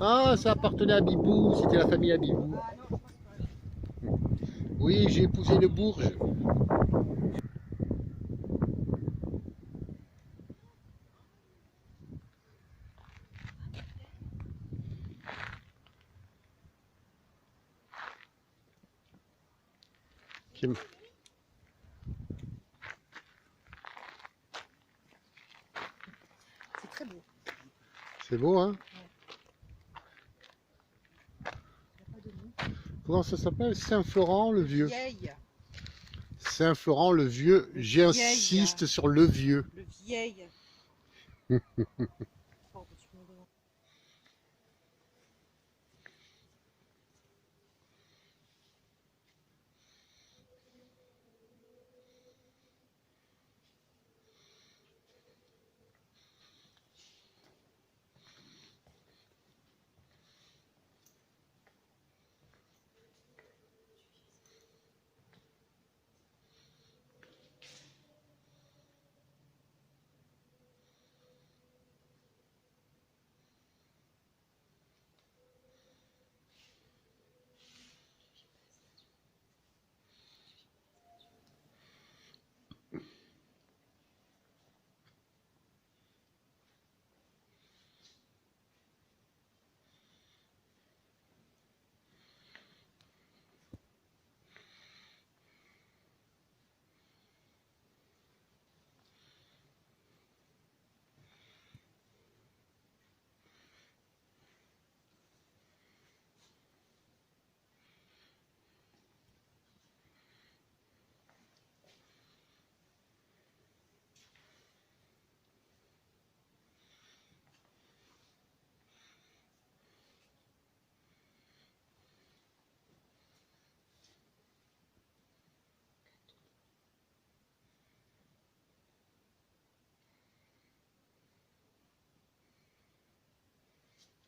Ah, ça appartenait à Bibou, c'était la famille à Bibou. Ah non, je pense pas. Oui, j'ai épousé une bourge. C'est très beau. C'est beau, hein? Il n'y a pas de nom. Comment ça s'appelle? Saint-Florent-le-Vieux. Vieille. Saint-Florent-le-Vieux. J'insiste sur le vieux. Le vieil. Oh, tu peux me demander.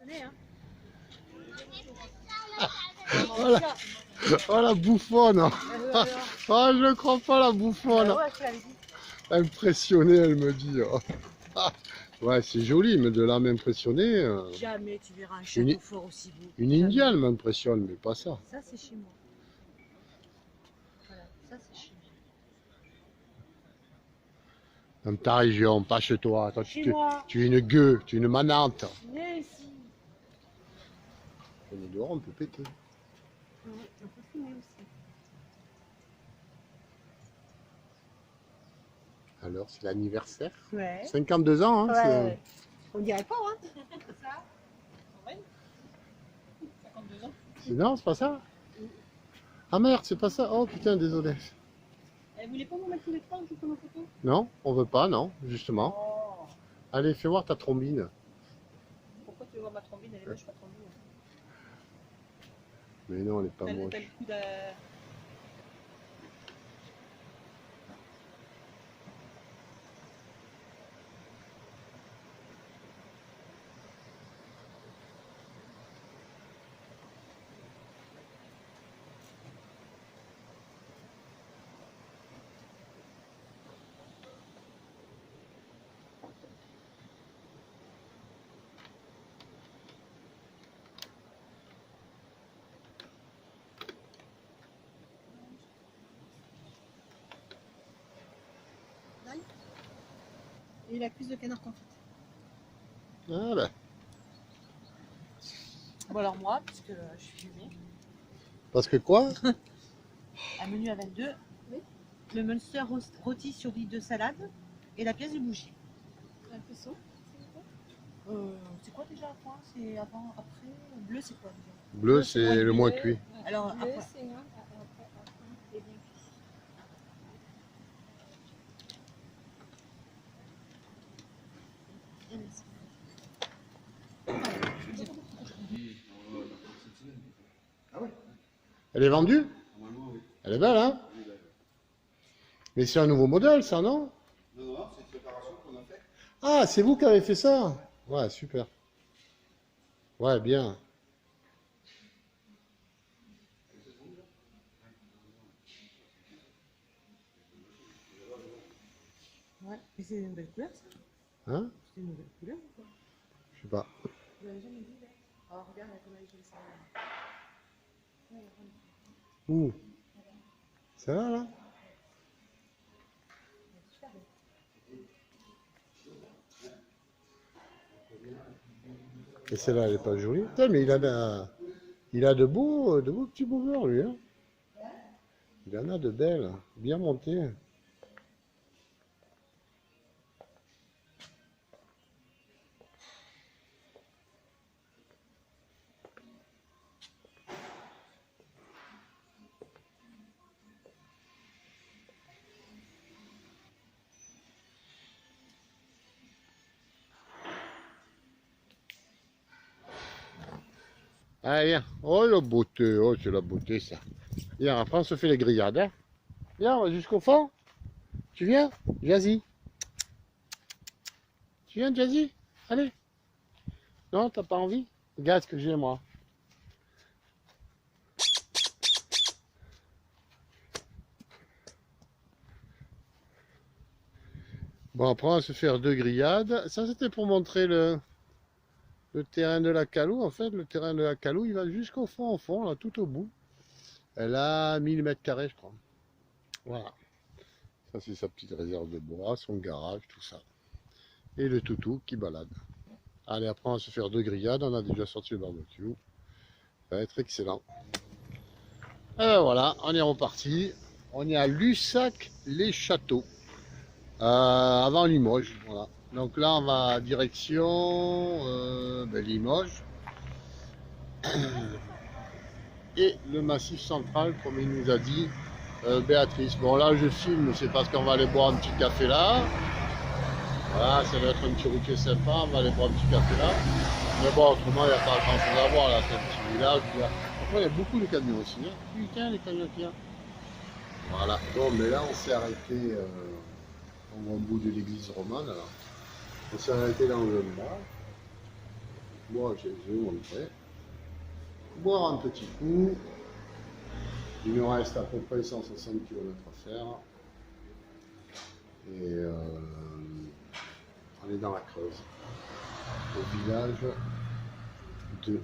Tenez, hein. Oh la bouffonne! Oh, je ne crois pas, la bouffonne! Ouais, je te l'avais dit. Impressionnée, elle me dit. Oh. Ouais, c'est joli, mais de là m'impressionner. Jamais tu verras un château fort aussi beau. Une Jamais. indienne m'impressionne, mais pas ça. Ça, c'est chez moi. Voilà, ça, c'est chez moi. Dans ta région, pas chez toi. Toi, Chez moi. tu es une gueux, tu es une manante. Viens ici. On est dehors, on peut péter. Ouais, on peut fumer aussi. Alors, c'est l'anniversaire. Ouais. 52 ans, hein. Ouais. On dirait pas, hein. C'est ça. Ouais. 52 ans. Non, c'est pas ça. Ah merde, c'est pas ça. Oh putain, désolé. Vous voulez pas nous mettre tous les trois, je prends nos photos? Non, on veut pas, non, justement. Oh. Allez, fais voir ta trombine. Pourquoi tu veux voir ma trombine? Elle est moche, ma trombine. Mais non, elle est pas moche. T'as le coup de... Et la cuisse de canard confite. Ah bah. Bon alors moi, puisque je suis fumée, Parce que quoi? un menu à 22, oui. Le Munster rôti sur l'île de salade et la pièce de bougie. Un faisceau. C'est quoi déjà à point? C'est avant, après? Bleu c'est quoi déjà? Bleu, c'est le moins cuit. Alors Bleu, après. c'est un, après, et bien cuit. Elle est vendue? Elle est belle, hein? Mais c'est un nouveau modèle, ça, non? Non, non, c'est une préparation qu'on a fait. Ah, c'est vous qui avez fait ça? Ouais, super. Ouais, bien. Ouais, mais c'est une belle couleur ça. Hein? C'est une belle couleur ou quoi? Je sais pas. Vous l'avez jamais vu là? Alors regarde comment elle est jolie ça. Où? Celle-là, là? Et celle-là, elle est pas jolie. Putain, mais il a de beaux petits boomers, lui. Hein. Il y en a de belles, bien montées. Allez, viens. Oh, la beauté. Oh, c'est la beauté, ça. Viens, après, on se fait les grillades. Hein. Viens, on va jusqu'au fond. Tu viens, Jazzy? Tu viens, Jazzy? Allez. Non, t'as pas envie? Regarde ce que j'ai, moi. Bon, après, on va se faire 2 grillades. Ça, c'était pour montrer le terrain de la Calou. En fait, le terrain de la Calou, il va jusqu'au fond, au fond, là, tout au bout. Elle a 1000 mètres carrés, je crois. Voilà. Ça, c'est sa petite réserve de bois, son garage, tout ça. Et le toutou qui balade. Allez, après, on va se faire 2 grillades. On a déjà sorti le barbecue. Ça va être excellent. Et ben voilà, on est reparti. On est à Lussac-les-Châteaux. Avant Limoges. Voilà. Donc là, on va direction Limoges. Et le Massif central, comme il nous a dit Béatrice. Bon, là, je filme, c'est parce qu'on va aller boire un petit café là. Voilà, ça va être un petit routier sympa. On va aller boire un petit café là. Mais bon, autrement, il n'y a pas grand chose à voir là. C'est un petit village. Après, il y a beaucoup de camions aussi. Hein. Putain, les camions qu'il y a. Voilà. Bon, mais là, on s'est arrêté au bout de l'église romane. Alors. On s'est arrêté dans le bar. Moi, je vais vous montrer. Boire un petit coup. Il nous reste à peu près 160 km à faire. Et on est dans la Creuse. Au village de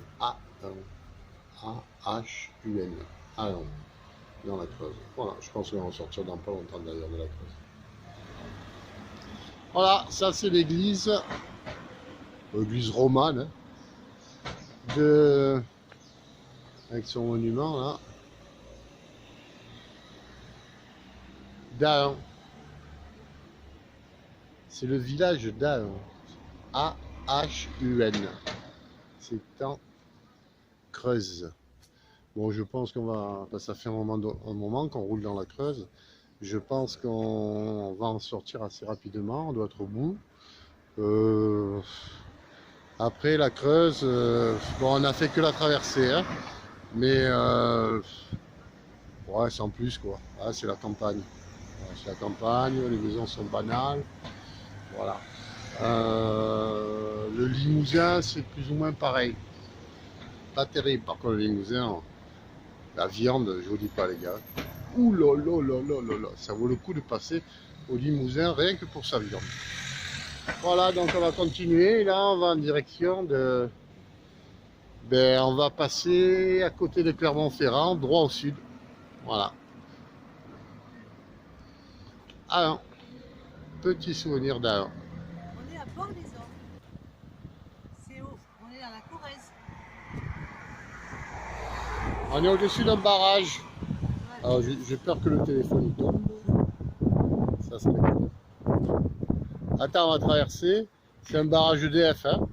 A-H-U-N. Aon, dans la Creuse. Voilà, je pense qu'on va en sortir dans pas longtemps d'ailleurs de la Creuse. Voilà, ça c'est l'église romane, hein, avec son monument là, d'Aon. C'est le village d'Aon, A-H-U-N. C'est en Creuse. Bon, je pense qu'on va, ça fait un moment qu'on roule dans la Creuse. Je pense qu'on va en sortir assez rapidement, on doit être au bout. Après la Creuse, bon, on n'a fait que la traversée, hein, mais ouais, sans plus quoi. Ouais, c'est la campagne. Ouais, c'est la campagne, les maisons sont banales. Voilà. Le Limousin, c'est plus ou moins pareil. Pas terrible, par contre, le Limousin, la viande, je vous dis pas, les gars. Ouh là là là là là là, ça vaut le coup de passer au Limousin rien que pour sa viande. Voilà, donc on va continuer. Là, on va en direction de. Ben, on va passer à côté de Clermont-Ferrand, droit au sud. Voilà. Alors, petit souvenir d'Aon. On est à Port-des-Ormes. C'est haut. On est dans la Corrèze. On est au-dessus d'un barrage. Alors, j'ai peur que le téléphone tombe. Ça serait cool. Attends, on va traverser. C'est un barrage EDF, hein.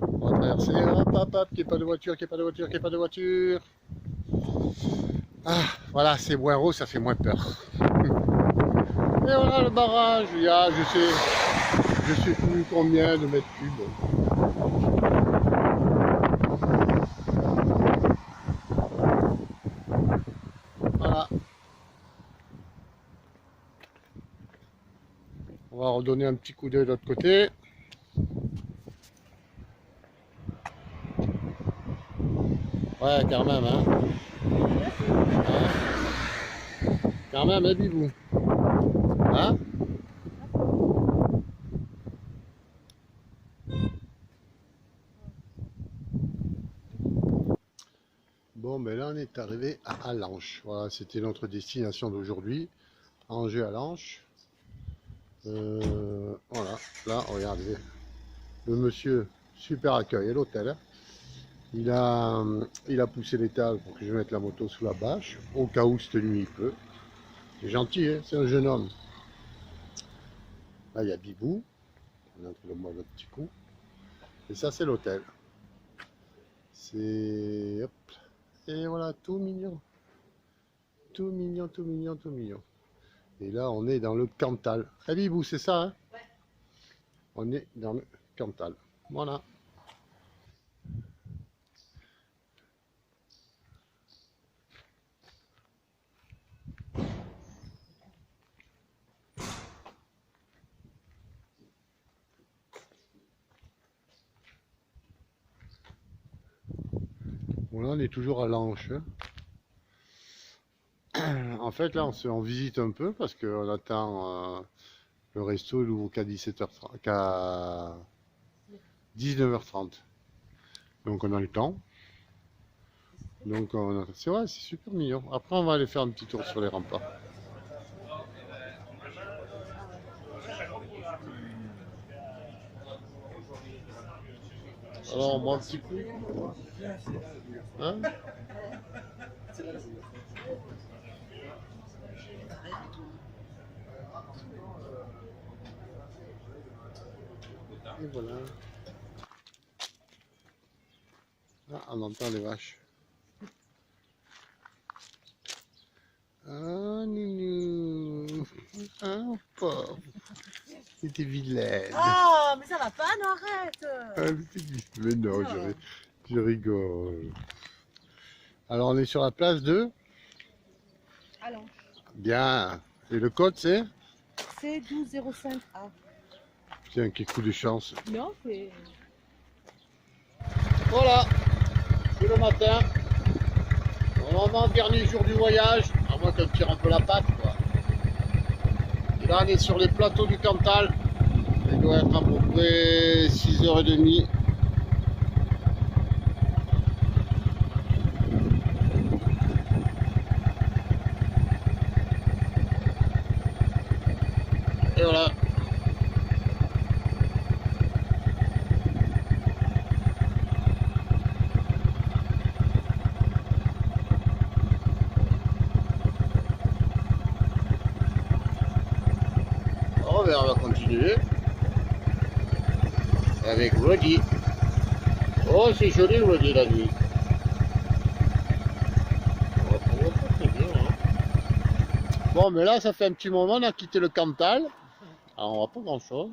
On va traverser. Hop, hop, hop. Qu'il n'y ait pas de voiture, qu'il n'y ait pas de voiture, qu'il n'y ait pas de voiture. Ah, voilà, c'est moins haut, ça fait moins peur. Et voilà le barrage. Il y a, je sais plus combien de mètres cubes. Voilà. On va redonner un petit coup d'œil de l'autre côté. Ouais, quand même, hein. Quand même, hein, Bibou. Hein? Bon, ben là, on est arrivé à Allanche. Voilà, c'était notre destination d'aujourd'hui. Angers-Allanche. Voilà, là, regardez. Le monsieur, super accueil à l'hôtel. Hein. Il a poussé l'étal pour que je mette la moto sous la bâche, au cas où cette nuit il pleut. C'est gentil, hein, c'est un jeune homme. Là, il y a Bibou. On entre le moi le petit coup. Et ça, c'est l'hôtel. C'est... Hop. Et voilà, tout mignon. Tout mignon, tout mignon, tout mignon. Et là, on est dans le Cantal. Eh Bibou, c'est ça, hein? Ouais. On est dans le Cantal. Voilà. Bon, là, on est toujours à l'Anche. En fait, là, on visite un peu parce qu'on attend le resto, il ouvre qu'à 17h30, qu'à 19h30. Donc, on a le temps. Donc, c'est vrai, c'est super mignon. Après, on va aller faire un petit tour sur les remparts. Alors, on boit un petit coup. Hein? Et voilà. Ah, on entend les vaches. Ah, nounou. Ah, pauvre. C'était vilaine. Ah, mais ça va pas, non, arrête. Ah, mais non, je rigole. Alors, on est sur la place de... Allons. Bien. Et le code, c'est... C'est 1205A. Tiens, quel coup de chance. Non, c'est... Voilà. C'est le matin. Normalement, dernier jour du voyage. À moins qu'on tire un peu la patte, quoi. Et là, on est sur les plateaux du Cantal. Il doit être à peu près 6h30. Et voilà. Oh, ben on va continuer avec Roddy. Oh, c'est joli Roddy la nuit. On va pas très bien, hein. Bon, mais là, ça fait un petit moment, on a quitté le Cantal. Alors, on voit pas grand chose.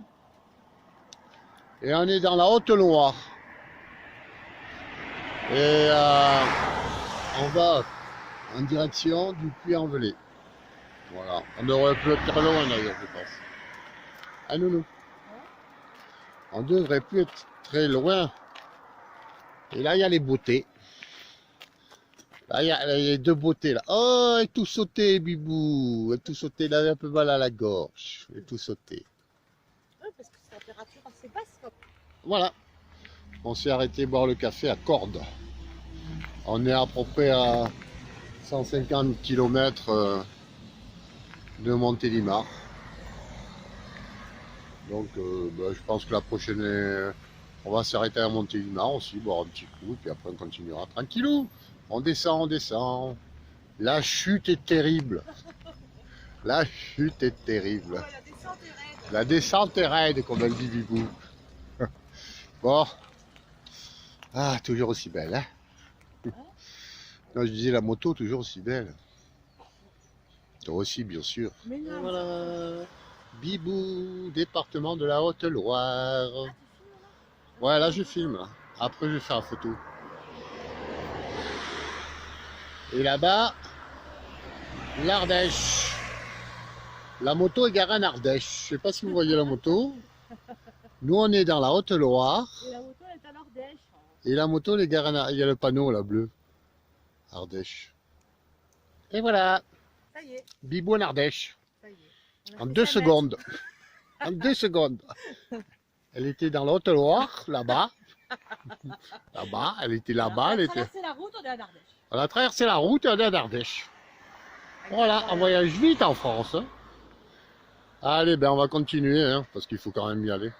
Et on est dans la Haute-Loire. Et on va en direction du Puy-en-Velay. Voilà. On aurait pu être très loin d'ailleurs, je pense. Ah, nounou. On devrait plus être très loin. Et là, il y a les beautés. Là, il y a les deux beautés là. Oh, et tout sauté, Bibou. Et tout sauté, il avait un peu mal à la gorge. Et tout sauté. Oui, parce que c'est température assez basse. Quoi. Voilà. On s'est arrêté boire le café à Cordes. On est à peu près à 150 km de Montélimar. Donc je pense que la prochaine, on va s'arrêter à Montélimar aussi, boire un petit coup, et puis après on continuera tranquillou. On descend, on descend. La chute est terrible. La chute est terrible. Ouais, la descente est raide. La descente est raide, comme elle dit Bibou. Bon. Ah, toujours aussi belle, hein? Non, je disais la moto, toujours aussi belle. Toi aussi, bien sûr. Mais non. Voilà. Bibou, département de la Haute-Loire. Ouais, là je filme. Là. Après, je vais faire la photo. Et là-bas, l'Ardèche. La moto est garée en Ardèche. Je sais pas si vous voyez la moto. Nous, on est dans la Haute-Loire. Et la moto est à l'Ardèche. Et la moto, elle est garée en Ardèche. Il y a le panneau là, bleu. Ardèche. Et voilà. Ça y est, Bibou en Ardèche. ça y est. On a En fait 2 5 mètres. secondes. En 2 secondes. Elle était dans la Haute-Loire, là-bas. Là-bas, elle était là-bas. Elle On a était... traversé la route, on est à l'Ardèche. On a traversé la route et on est à Ardèche. Voilà, on voyage vite en France. Hein. Allez, ben on va continuer, hein, parce qu'il faut quand même y aller.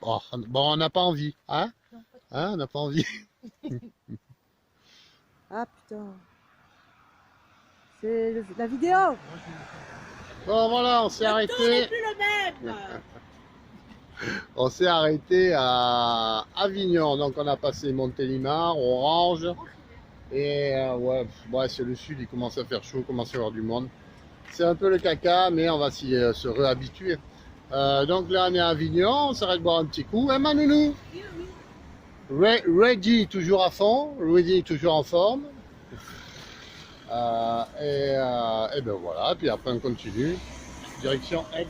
Bon, on n'a pas envie. Hein, on n'a pas envie. Ah putain. C'est la vidéo. Bon voilà, on s'est arrêté. Plus le même. On s'est arrêté à Avignon. Donc on a passé Montélimar, Orange. Et ouais, c'est le sud, il commence à faire chaud, il commence à y avoir du monde. C'est un peu le caca, mais on va se réhabituer. Donc là, on est à Avignon, on s'arrête boire un petit coup. Hein, Manounou? Ready, toujours à fond. Ready, toujours en forme. Et ben voilà, puis après on continue. Direction Aix.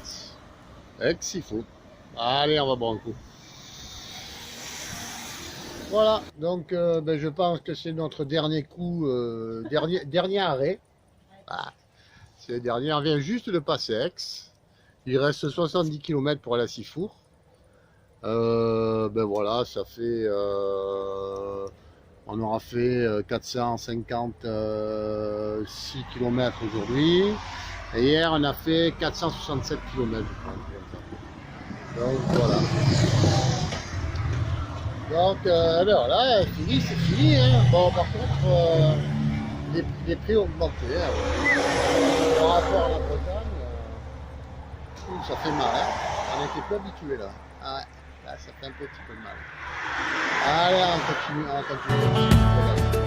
Aix, il faut. Allez, on va boire un coup. Voilà, donc ben, je pense que c'est notre dernier coup, dernier arrêt. Ah, c'est le dernier, on vient juste de passer Aix. Il reste 70 km pour aller à Sifour. Ben voilà, ça fait... on aura fait 456 km aujourd'hui. Et hier, on a fait 467 km, je pense. Donc voilà. Donc ben voilà, fini, c'est fini. Hein. Bon, par contre, les prix ont augmenté. Hein. Par rapport à la Bretagne, ça fait mal. Hein. On n'était plus habitués là. Ah ouais, là, ça fait un petit peu mal. Allez, on continue.